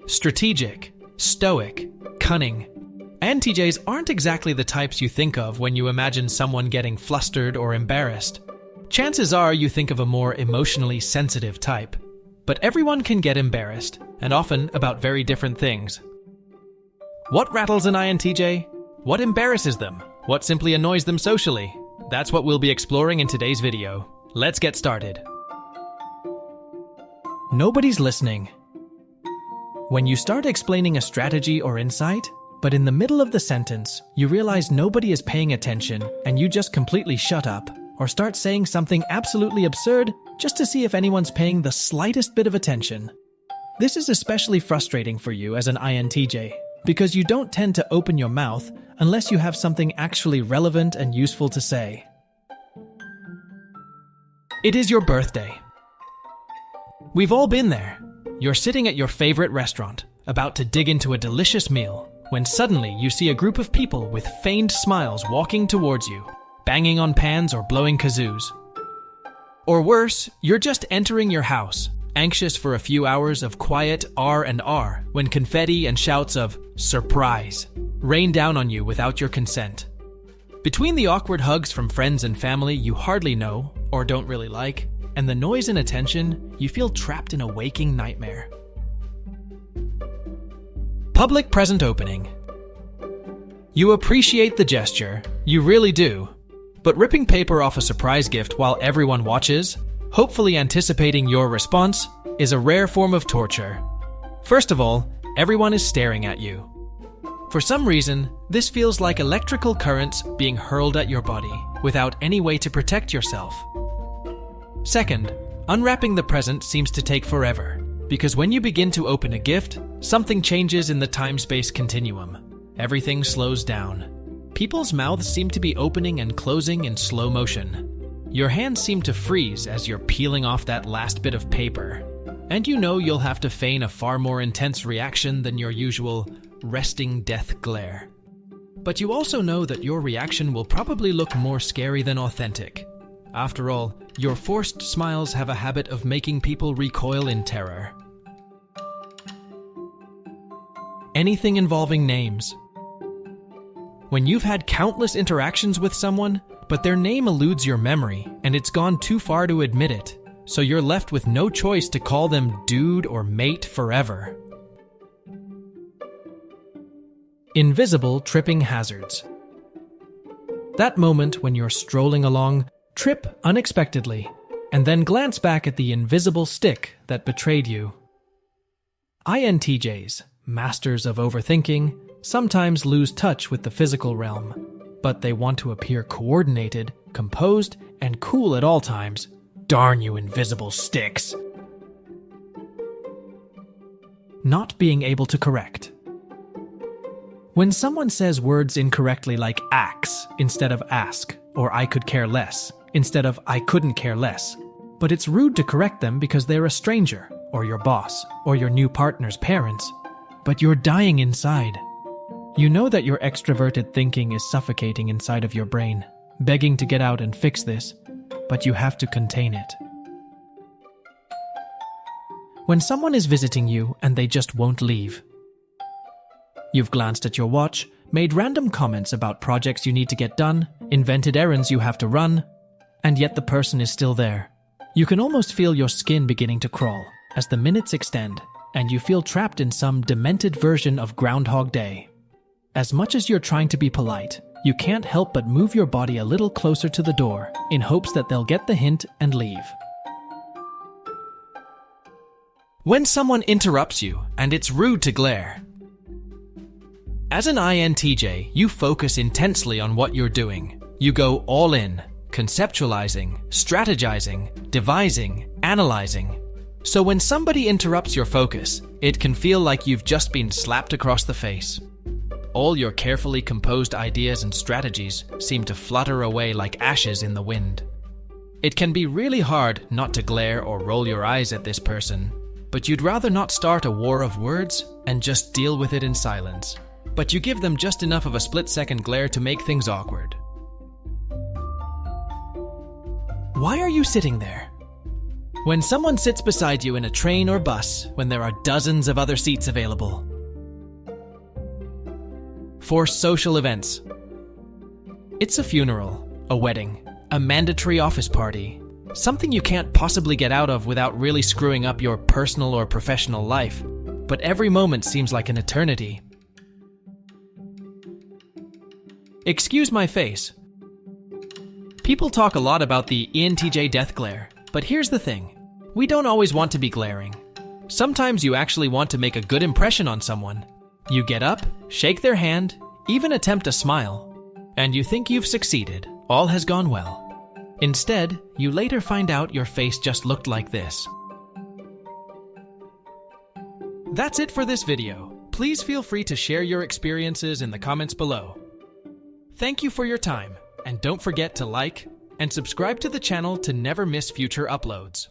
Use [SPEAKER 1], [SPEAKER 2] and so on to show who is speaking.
[SPEAKER 1] strategic, stoic, cunning. INTJs aren't exactly the types you think of when you imagine someone getting flustered or embarrassed. Chances are you think of a more emotionally sensitive type. But everyone can get embarrassed, and often about very different things. What rattles an INTJ? What embarrasses them? What simply annoys them socially? That's what we'll be exploring in today's video. Let's get started. Nobody's listening. When you start explaining a strategy or insight, but in the middle of the sentence, you realize nobody is paying attention and you just completely shut up, or start saying something absolutely absurd just to see if anyone's paying the slightest bit of attention. This is especially frustrating for you as an INTJ, because you don't tend to open your mouth unless you have something actually relevant and useful to say. It is your birthday. We've all been there. You're sitting at your favorite restaurant, about to dig into a delicious meal, when suddenly you see a group of people with feigned smiles walking towards you, banging on pans or blowing kazoos. Or worse, you're just entering your house, anxious for a few hours of quiet R&R, when confetti and shouts of "surprise" rain down on you without your consent. Between the awkward hugs from friends and family you hardly know, or don't really like, and the noise and attention, you feel trapped in a waking nightmare. Public present opening. You appreciate the gesture, you really do. But ripping paper off a surprise gift while everyone watches, hopefully anticipating your response, is a rare form of torture. First of all, everyone is staring at you. For some reason, this feels like electrical currents being hurled at your body without any way to protect yourself. Second, unwrapping the present seems to take forever, because when you begin to open a gift, something changes in the time-space continuum. Everything slows down. People's mouths seem to be opening and closing in slow motion. Your hands seem to freeze as you're peeling off that last bit of paper. And you know you'll have to feign a far more intense reaction than your usual resting death glare. But you also know that your reaction will probably look more scary than authentic. After all, your forced smiles have a habit of making people recoil in terror. Anything involving names. When you've had countless interactions with someone, but their name eludes your memory and it's gone too far to admit it, so you're left with no choice to call them dude or mate forever. Invisible tripping hazards. That moment when you're strolling along, trip unexpectedly, and then glance back at the invisible stick that betrayed you. INTJs, masters of overthinking, sometimes lose touch with the physical realm, but they want to appear coordinated, composed, and cool at all times. Darn you invisible sticks! Not being able to correct. When someone says words incorrectly like axe instead of ask, or I could care less instead of I couldn't care less, but it's rude to correct them because they're a stranger, or your boss, or your new partner's parents, but you're dying inside. You know that your extroverted thinking is suffocating inside of your brain, begging to get out and fix this, but you have to contain it. When someone is visiting you and they just won't leave. You've glanced at your watch, made random comments about projects you need to get done, invented errands you have to run, and yet the person is still there. You can almost feel your skin beginning to crawl as the minutes extend, and you feel trapped in some demented version of Groundhog Day. As much as you're trying to be polite, you can't help but move your body a little closer to the door in hopes that they'll get the hint and leave. When someone interrupts you and it's rude to glare. As an INTJ, you focus intensely on what you're doing. You go all in, conceptualizing, strategizing, devising, analyzing. So when somebody interrupts your focus, it can feel like you've just been slapped across the face. All your carefully composed ideas and strategies seem to flutter away like ashes in the wind. It can be really hard not to glare or roll your eyes at this person, but you'd rather not start a war of words and just deal with it in silence. But you give them just enough of a split-second glare to make things awkward. Why are you sitting there? When someone sits beside you in a train or bus when there are dozens of other seats available. For social events. It's a funeral, a wedding, a mandatory office party, something you can't possibly get out of without really screwing up your personal or professional life, but every moment seems like an eternity. Excuse my face. People talk a lot about the INTJ death glare, but here's the thing. We don't always want to be glaring. Sometimes you actually want to make a good impression on someone. You get up, shake their hand, even attempt a smile, and you think you've succeeded. All has gone well. Instead, you later find out your face just looked like this. That's it for this video. Please feel free to share your experiences in the comments below. Thank you for your time, and don't forget to like and subscribe to the channel to never miss future uploads.